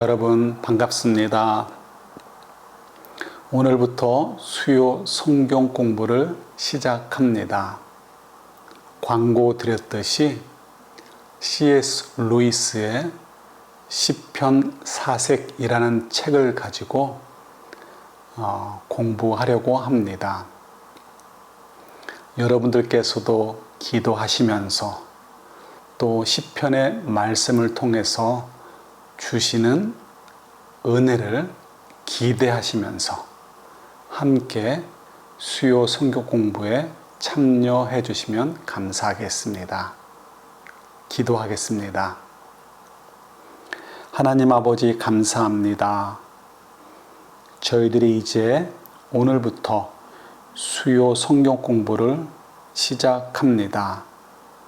여러분 반갑습니다. 오늘부터 수요 성경 공부를 시작합니다. 광고 드렸듯이 C.S. 루이스의 시편 사색이라는 책을 가지고 공부하려고 합니다. 여러분들께서도 기도하시면서 또 시편의 말씀을 통해서 주시는 은혜를 기대하시면서 함께 수요 성경 공부에 참여해 주시면 감사하겠습니다. 기도하겠습니다. 하나님 아버지 감사합니다. 저희들이 이제 오늘부터 수요 성경 공부를 시작합니다.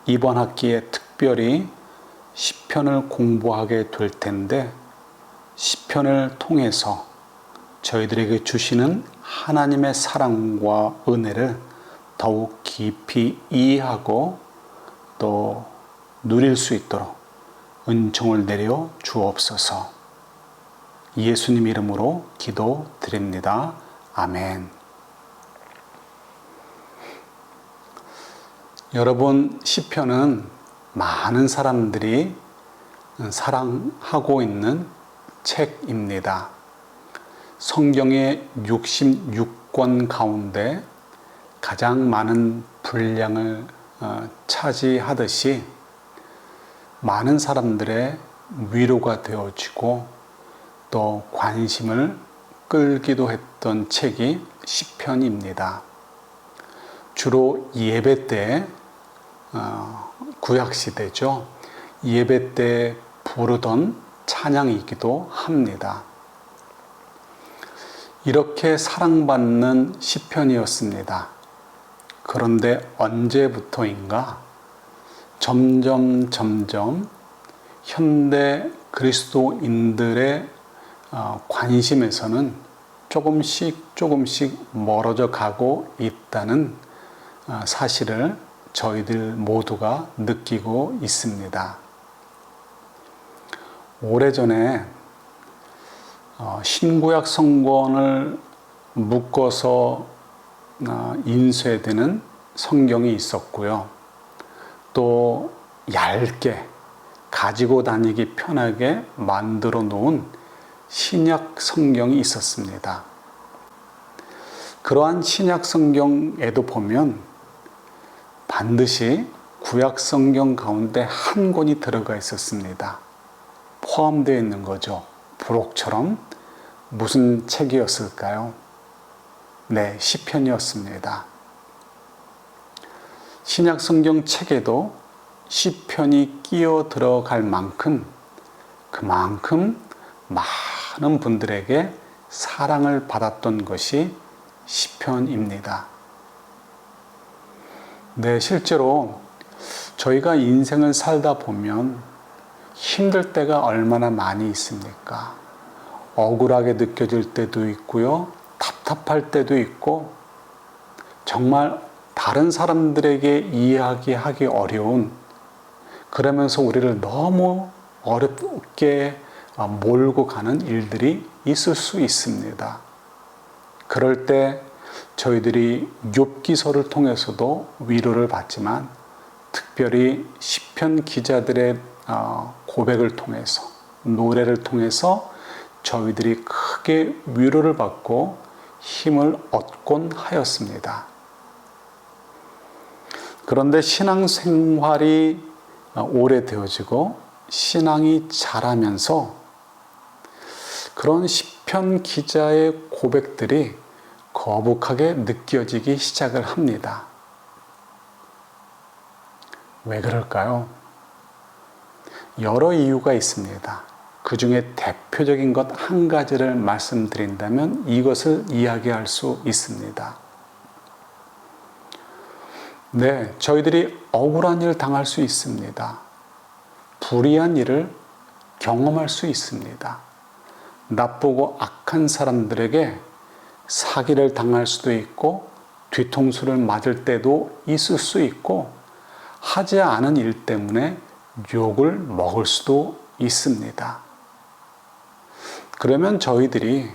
이번 학기에 특별히 시편을 공부하게 될 텐데 시편을 통해서 저희들에게 주시는 하나님의 사랑과 은혜를 더욱 깊이 이해하고 또 누릴 수 있도록 은총을 내려 주옵소서. 예수님 이름으로 기도드립니다. 아멘. 여러분, 시편은 많은 사람들이 사랑하고 있는 책입니다. 성경의 66권 가운데 가장 많은 분량을 차지하듯이 많은 사람들의 위로가 되어지고 또 관심을 끌기도 했던 책이 시편입니다. 주로 예배 때 구약시대죠. 예배 때 부르던 찬양이기도 합니다. 이렇게 사랑받는 시편이었습니다. 그런데 언제부터인가 점점 현대 그리스도인들의 관심에서는 조금씩 멀어져 가고 있다는 사실을 저희들 모두가 느끼고 있습니다. 오래전에 신구약 성경을 묶어서 인쇄되는 성경이 있었고요. 또 얇게 가지고 다니기 편하게 만들어 놓은 신약 성경이 있었습니다. 그러한 신약 성경에도 보면 반드시 구약 성경 가운데 한 권이 들어가 있었습니다. 포함되어 있는 거죠. 부록처럼. 무슨 책이었을까요? 네, 시편이었습니다. 신약 성경 책에도 시편이 끼어 들어갈 만큼 그만큼 많은 분들에게 사랑을 받았던 것이 시편입니다. 네, 실제로 저희가 인생을 살다 보면 힘들 때가 얼마나 많이 있습니까? 억울하게 느껴질 때도 있고요. 답답할 때도 있고 정말 다른 사람들에게 이야기하기 어려운, 그러면서 우리를 너무 어렵게 몰고 가는 일들이 있을 수 있습니다. 그럴 때 저희들이 욥기서를 통해서도 위로를 받지만 특별히 시편 기자들의 고백을 통해서, 노래를 통해서 저희들이 크게 위로를 받고 힘을 얻곤 하였습니다. 그런데 신앙생활이 오래되어지고 신앙이 자라면서 그런 시편 기자의 고백들이 거북하게 느껴지기 시작을 합니다. 왜 그럴까요? 여러 이유가 있습니다. 그 중에 대표적인 것 한 가지를 말씀드린다면 이것을 이야기할 수 있습니다. 네, 저희들이 억울한 일을 당할 수 있습니다. 불의한 일을 경험할 수 있습니다. 나쁘고 악한 사람들에게 사기를 당할 수도 있고 뒤통수를 맞을 때도 있을 수 있고 하지 않은 일 때문에 욕을 먹을 수도 있습니다. 그러면 저희들이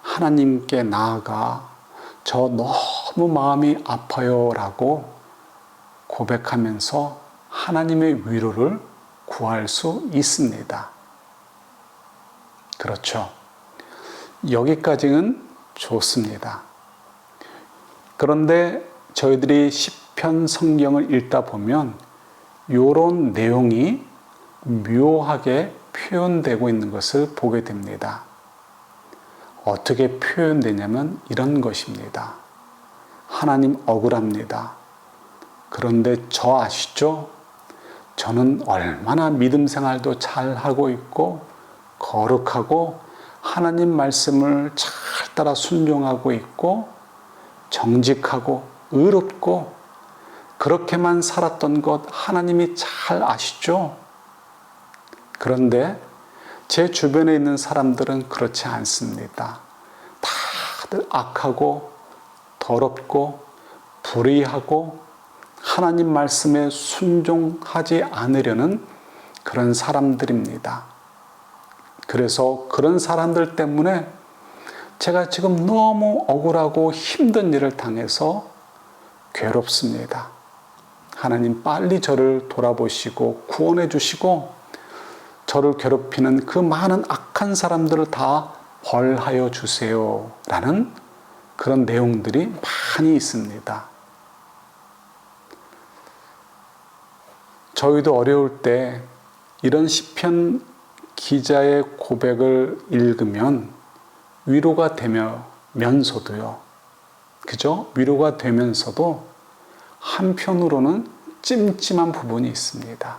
하나님께 나아가 저 너무 마음이 아파요 라고 고백하면서 하나님의 위로를 구할 수 있습니다. 그렇죠. 여기까지는 좋습니다. 그런데 저희들이 시편 성경을 읽다 보면 이런 내용이 묘하게 표현되고 있는 것을 보게 됩니다. 어떻게 표현되냐면 이런 것입니다. 하나님 억울합니다. 그런데 저 아시죠? 저는 얼마나 믿음 생활도 잘하고 있고 거룩하고 하나님 말씀을 잘 따라 순종하고 있고 정직하고 의롭고 그렇게만 살았던 것 하나님이 잘 아시죠? 그런데 제 주변에 있는 사람들은 그렇지 않습니다. 다들 악하고 더럽고 불의하고 하나님 말씀에 순종하지 않으려는 그런 사람들입니다. 그래서 그런 사람들 때문에 제가 지금 너무 억울하고 힘든 일을 당해서 괴롭습니다. 하나님 빨리 저를 돌아보시고 구원해 주시고 저를 괴롭히는 그 많은 악한 사람들을 다 벌하여 주세요 라는 그런 내용들이 많이 있습니다. 저희도 어려울 때 이런 시편 기자의 고백을 읽으면 위로가 되면서도요. 그죠? 위로가 되면서도 한편으로는 찜찜한 부분이 있습니다.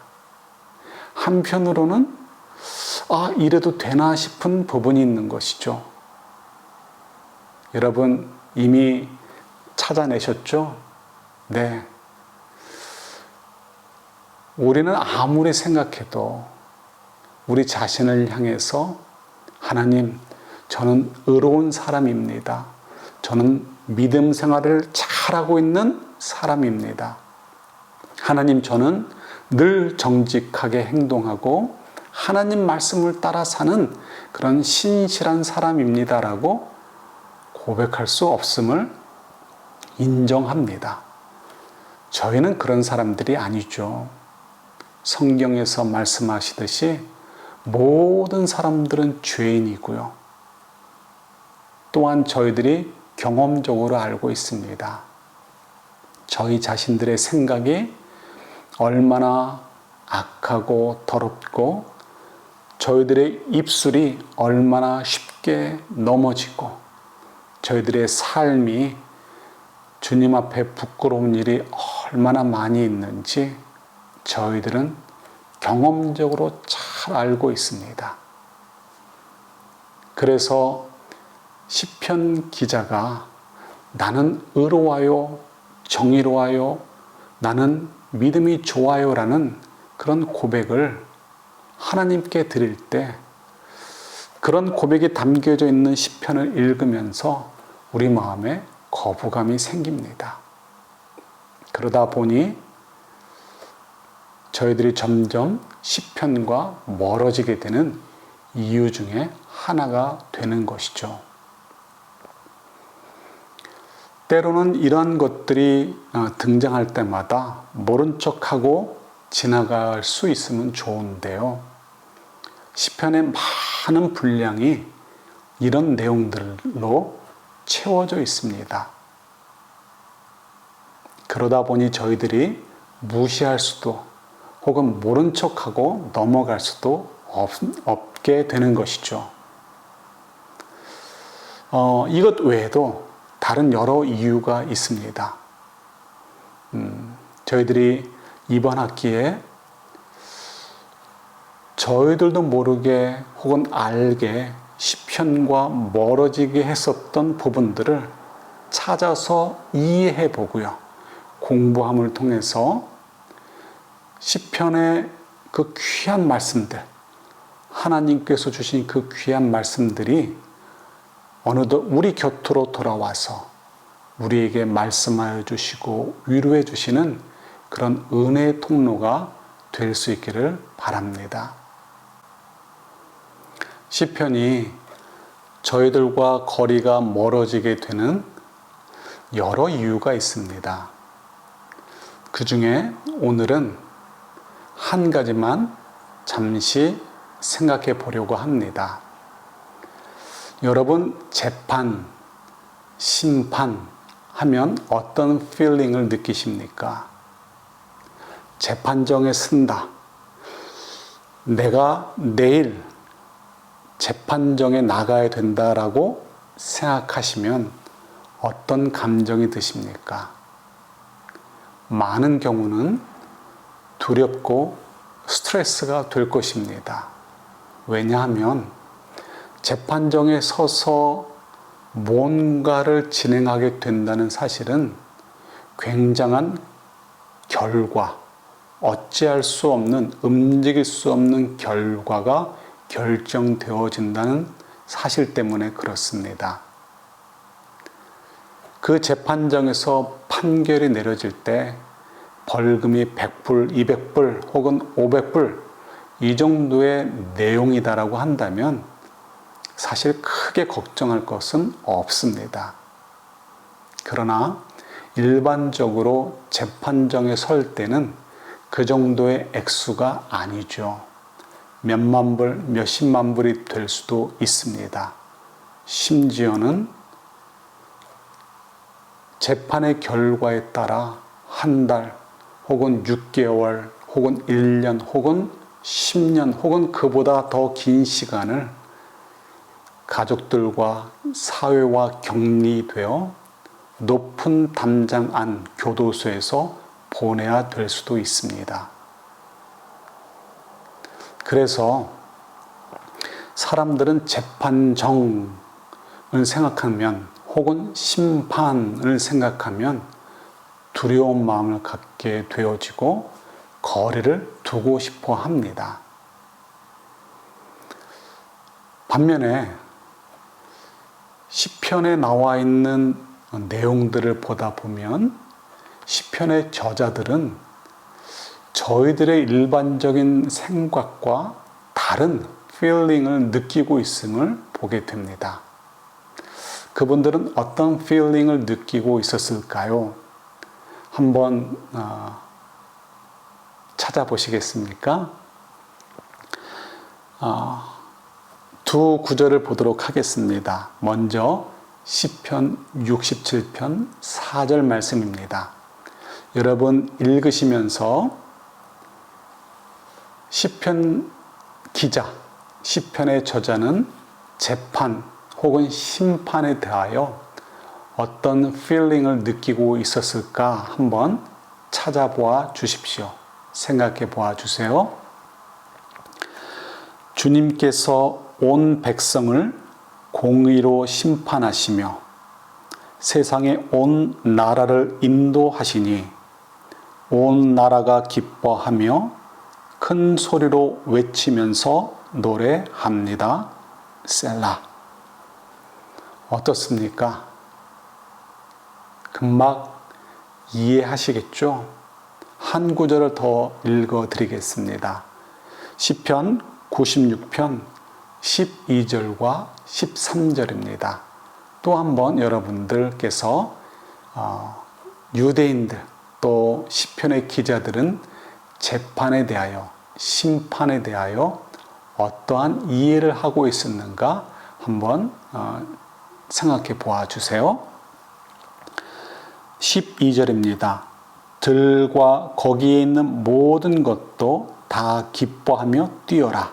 한편으로는 이래도 되나 싶은 부분이 있는 것이죠. 여러분 이미 찾아내셨죠? 네. 우리는 아무리 생각해도 우리 자신을 향해서 하나님, 저는 의로운 사람입니다. 저는 믿음 생활을 잘하고 있는 사람입니다. 하나님, 저는 늘 정직하게 행동하고 하나님 말씀을 따라 사는 그런 신실한 사람입니다라고 고백할 수 없음을 인정합니다. 저희는 그런 사람들이 아니죠. 성경에서 말씀하시듯이 모든 사람들은 죄인이고요. 또한 저희들이 경험적으로 알고 있습니다. 저희 자신들의 생각이 얼마나 악하고 더럽고 저희들의 입술이 얼마나 쉽게 넘어지고 저희들의 삶이 주님 앞에 부끄러운 일이 얼마나 많이 있는지 저희들은 경험적으로 잘 알고 있습니다. 그래서 시편 기자가 나는 의로워요, 정의로워요, 나는 믿음이 좋아요 라는 그런 고백을 하나님께 드릴 때 그런 고백이 담겨져 있는 시편을 읽으면서 우리 마음에 거부감이 생깁니다. 그러다 보니 저희들이 점점 시편과 멀어지게 되는 이유 중에 하나가 되는 것이죠. 때로는 이러한 것들이 등장할 때마다 모른 척하고 지나갈 수 있으면 좋은데요. 시편의 많은 분량이 이런 내용들로 채워져 있습니다. 그러다 보니 저희들이 무시할 수도 혹은 모른 척하고 넘어갈 수도 없게 되는 것이죠. 이것 외에도 다른 여러 이유가 있습니다. 저희들이 이번 학기에 저희들도 모르게 혹은 알게 시편과 멀어지게 했었던 부분들을 찾아서 이해해 보고요. 공부함을 통해서 시편의 그 귀한 말씀들, 하나님께서 주신 그 귀한 말씀들이 어느덧 우리 곁으로 돌아와서 우리에게 말씀하여 주시고 위로해 주시는 그런 은혜의 통로가 될 수 있기를 바랍니다. 시편이 저희들과 거리가 멀어지게 되는 여러 이유가 있습니다. 그 중에 오늘은 한 가지만 잠시 생각해 보려고 합니다. 여러분, 재판, 심판 하면 어떤 feeling을 느끼십니까? 재판정에 쓴다. 내가 내일 재판정에 나가야 된다라고 생각하시면 어떤 감정이 드십니까? 많은 경우는 두렵고 스트레스가 될 것입니다. 왜냐하면 재판정에 서서 뭔가를 진행하게 된다는 사실은 굉장한 결과, 어찌할 수 없는, 움직일 수 없는 결과가 결정되어진다는 사실 때문에 그렇습니다. 그 재판정에서 판결이 내려질 때 벌금이 100불, 200불 혹은 500불 이 정도의 내용이다라고 한다면 사실 크게 걱정할 것은 없습니다. 그러나 일반적으로 재판정에 설 때는 그 정도의 액수가 아니죠. 몇만 불, 몇십만 불이 될 수도 있습니다. 심지어는 재판의 결과에 따라 한 달, 혹은 6개월, 혹은 1년, 혹은 10년, 혹은 그보다 더 긴 시간을 가족들과 사회와 격리되어 높은 담장 안 교도소에서 보내야 될 수도 있습니다. 그래서 사람들은 재판정을 생각하면 혹은 심판을 생각하면 두려운 마음을 갖게 되어지고 거리를 두고 싶어 합니다. 반면에 시편에 나와 있는 내용들을 보다 보면 시편의 저자들은 저희들의 일반적인 생각과 다른 feeling을 느끼고 있음을 보게 됩니다. 그분들은 어떤 feeling을 느끼고 있었을까요? 한번 찾아보시겠습니까? 두 구절을 보도록 하겠습니다. 먼저 시편 67편 4절 말씀입니다. 여러분 읽으시면서 시편 기자, 시편의 저자는 재판 혹은 심판에 대하여 어떤 feeling을 느끼고 있었을까 한번 찾아보아 주십시오. 생각해 보아 주세요. 주님께서 온 백성을 공의로 심판하시며 세상의 온 나라를 인도하시니 온 나라가 기뻐하며 큰 소리로 외치면서 노래합니다. 셀라. 어떻습니까? 금방 이해하시겠죠? 한 구절을 더 읽어드리겠습니다. 시편 96편 12절과 13절입니다. 또 한번 여러분들께서 유대인들 또 시편의 기자들은 재판에 대하여 심판에 대하여 어떠한 이해를 하고 있었는가 한번 생각해 보아 주세요. 12절입니다. 들과 거기에 있는 모든 것도 다 기뻐하며 뛰어라.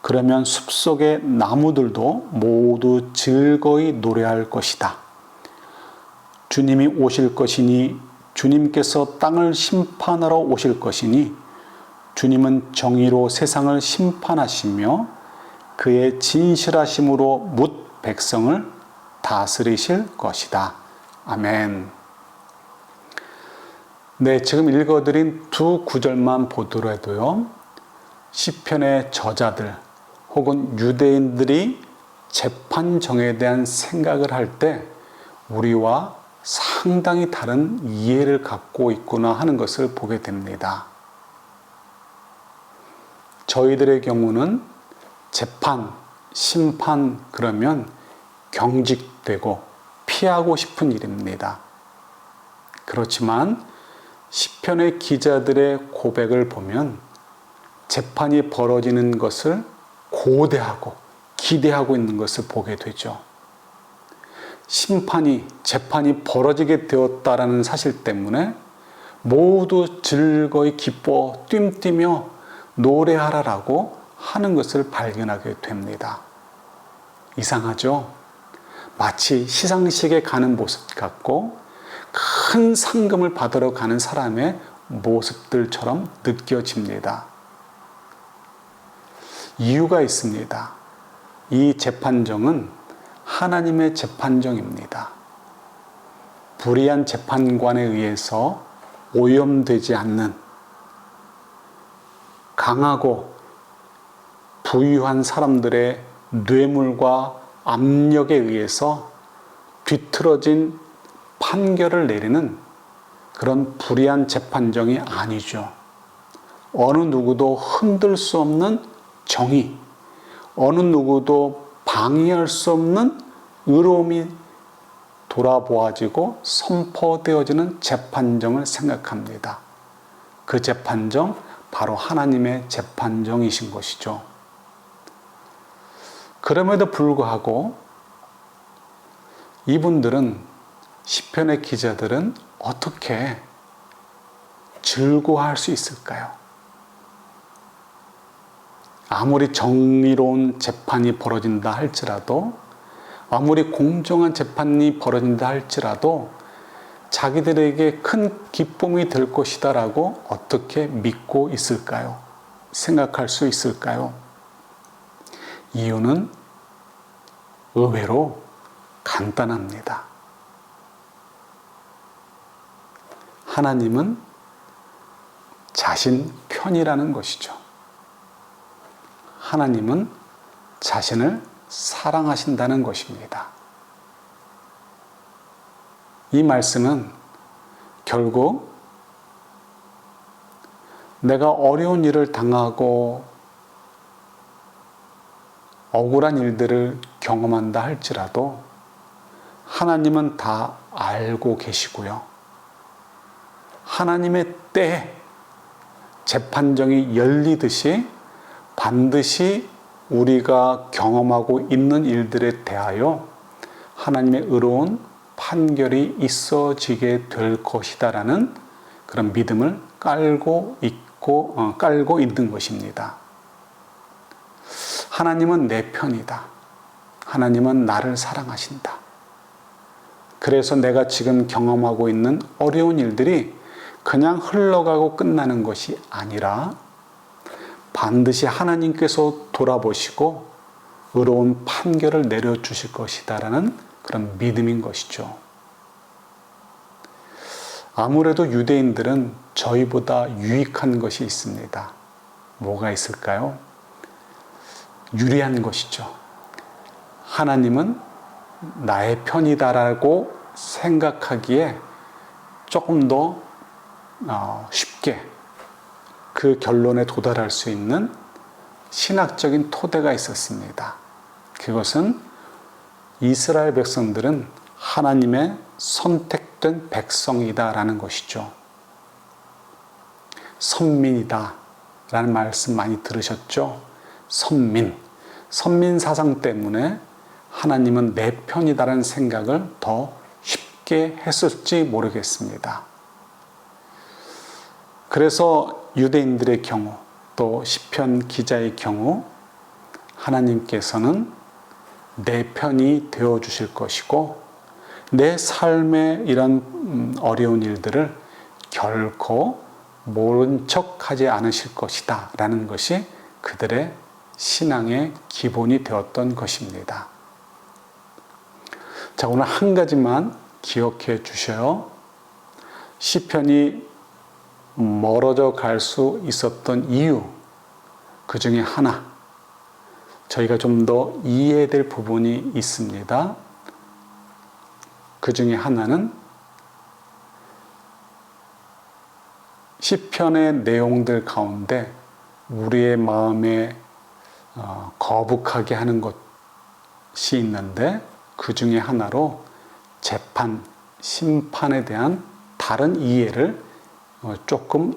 그러면 숲속의 나무들도 모두 즐거이 노래할 것이다. 주님이 오실 것이니 주님께서 땅을 심판하러 오실 것이니 주님은 정의로 세상을 심판하시며 그의 진실하심으로 뭇 백성을 다스리실 것이다. 아멘. 네, 지금 읽어드린 두 구절만 보더라도요, 시편의 저자들 혹은 유대인들이 재판정에 대한 생각을 할 때 우리와 상당히 다른 이해를 갖고 있구나 하는 것을 보게 됩니다. 저희들의 경우는 재판, 심판 그러면 경직되고 피하고 싶은 일입니다. 그렇지만 시편의 기자들의 고백을 보면 재판이 벌어지는 것을 고대하고 기대하고 있는 것을 보게 되죠. 재판이 벌어지게 되었다라는 사실 때문에 모두 즐거이 기뻐 뜀뛰며 노래하라라고 하는 것을 발견하게 됩니다. 이상하죠? 마치 시상식에 가는 모습 같고 큰 상금을 받으러 가는 사람의 모습들처럼 느껴집니다. 이유가 있습니다. 이 재판정은 하나님의 재판정입니다. 불의한 재판관에 의해서 오염되지 않는 강하고 부유한 사람들의 뇌물과 압력에 의해서 뒤틀어진 판결을 내리는 그런 불의한 재판정이 아니죠. 어느 누구도 흔들 수 없는 정의, 어느 누구도 방해할 수 없는 의로움이 돌아보아지고 선포되어지는 재판정을 생각합니다. 그 재판정, 바로 하나님의 재판정이신 것이죠. 그럼에도 불구하고 이분들은, 시편의 기자들은 어떻게 즐거워할 수 있을까요? 아무리 정의로운 재판이 벌어진다 할지라도, 아무리 공정한 재판이 벌어진다 할지라도 자기들에게 큰 기쁨이 될 것이다라고 어떻게 믿고 있을까요? 생각할 수 있을까요? 이유는 의외로 간단합니다. 하나님은 자신 편이라는 것이죠. 하나님은 자신을 사랑하신다는 것입니다. 이 말씀은 결국 내가 어려운 일을 당하고 억울한 일들을 경험한다 할지라도 하나님은 다 알고 계시고요. 하나님의 때에 재판정이 열리듯이 반드시 우리가 경험하고 있는 일들에 대하여 하나님의 의로운 판결이 있어지게 될 것이다라는 그런 믿음을 깔고 있는 것입니다. 하나님은 내 편이다. 하나님은 나를 사랑하신다. 그래서 내가 지금 경험하고 있는 어려운 일들이 그냥 흘러가고 끝나는 것이 아니라 반드시 하나님께서 돌아보시고 의로운 판결을 내려주실 것이다라는 그런 믿음인 것이죠. 아무래도 유대인들은 저희보다 유익한 것이 있습니다. 뭐가 있을까요? 유리한 것이죠. 하나님은 나의 편이다라고 생각하기에 조금 더 쉽게 그 결론에 도달할 수 있는 신학적인 토대가 있었습니다. 그것은 이스라엘 백성들은 하나님의 선택된 백성이다라는 것이죠. 선민이다 라는 말씀 많이 들으셨죠? 선민 사상 때문에 하나님은 내 편이다라는 생각을 더 쉽게 했을지 모르겠습니다. 그래서 유대인들의 경우, 또 시편 기자의 경우 하나님께서는 내 편이 되어주실 것이고 내 삶의 이런 어려운 일들을 결코 모른 척하지 않으실 것이다 라는 것이 그들의 신앙의 기본이 되었던 것입니다. 자, 오늘 한 가지만 기억해 주셔요. 시편이 멀어져 갈 수 있었던 이유, 그 중에 하나, 저희가 좀 더 이해될 부분이 있습니다. 그 중에 하나는 시편의 내용들 가운데 우리의 마음에 거북하게 하는 것이 있는데 그 중에 하나로 재판, 심판에 대한 다른 이해를 조금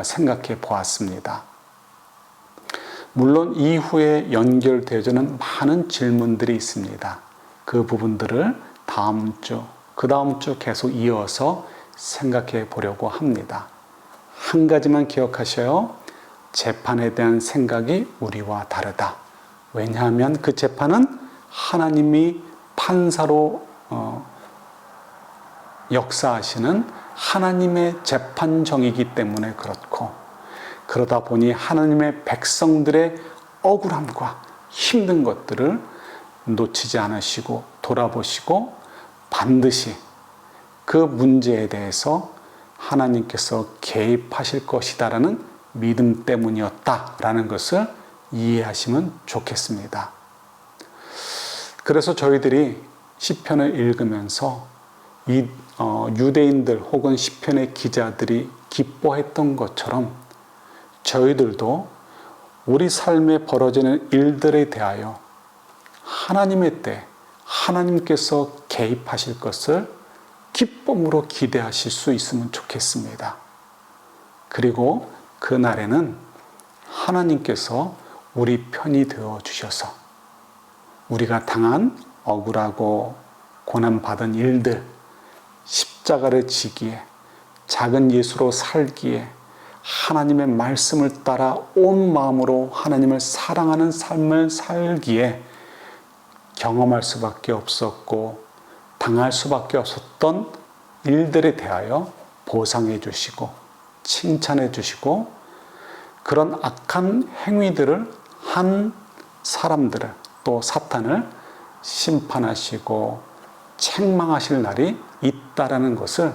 생각해 보았습니다. 물론 이후에 연결되어지는 많은 질문들이 있습니다. 그 부분들을 다음 주, 그 다음 주 계속 이어서 생각해 보려고 합니다. 한 가지만 기억하셔요. 재판에 대한 생각이 우리와 다르다. 왜냐하면 그 재판은 하나님이 판사로 역사하시는 하나님의 재판정이기 때문에 그렇고, 그러다 보니 하나님의 백성들의 억울함과 힘든 것들을 놓치지 않으시고 돌아보시고 반드시 그 문제에 대해서 하나님께서 개입하실 것이다라는 믿음 때문이었다라는 것을 이해하시면 좋겠습니다. 그래서 저희들이 시편을 읽으면서 이 유대인들 혹은 시편의 기자들이 기뻐했던 것처럼 저희들도 우리 삶에 벌어지는 일들에 대하여 하나님의 때 하나님께서 개입하실 것을 기쁨으로 기대하실 수 있으면 좋겠습니다. 그리고 그날에는 하나님께서 우리 편이 되어 주셔서 우리가 당한 억울하고 고난받은 일들, 십자가를 지기에, 작은 예수로 살기에, 하나님의 말씀을 따라 온 마음으로 하나님을 사랑하는 삶을 살기에 경험할 수밖에 없었고 당할 수밖에 없었던 일들에 대하여 보상해 주시고 칭찬해 주시고, 그런 악한 행위들을 한 사람들을, 또 사탄을 심판하시고 책망하실 날이 있다라는 것을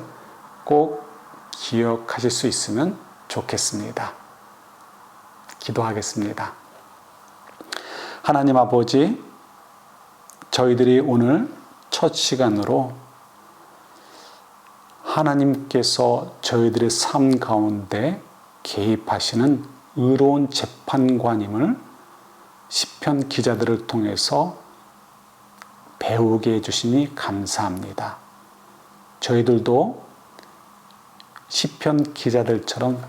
꼭 기억하실 수 있으면 좋겠습니다. 기도하겠습니다. 하나님 아버지, 저희들이 오늘 첫 시간으로 하나님께서 저희들의 삶 가운데 개입하시는 의로운 재판관임을 시편 기자들을 통해서 배우게 해주시니 감사합니다. 저희들도 시편 기자들처럼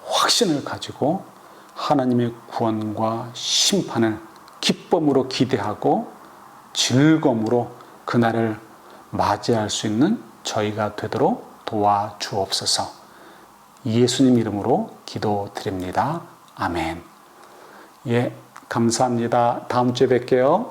확신을 가지고 하나님의 구원과 심판을 기쁨으로 기대하고 즐거움으로 그날을 맞이할 수 있는 저희가 되도록 도와주옵소서. 예수님 이름으로 기도드립니다. 아멘. 예, 감사합니다. 다음 주에 뵐게요.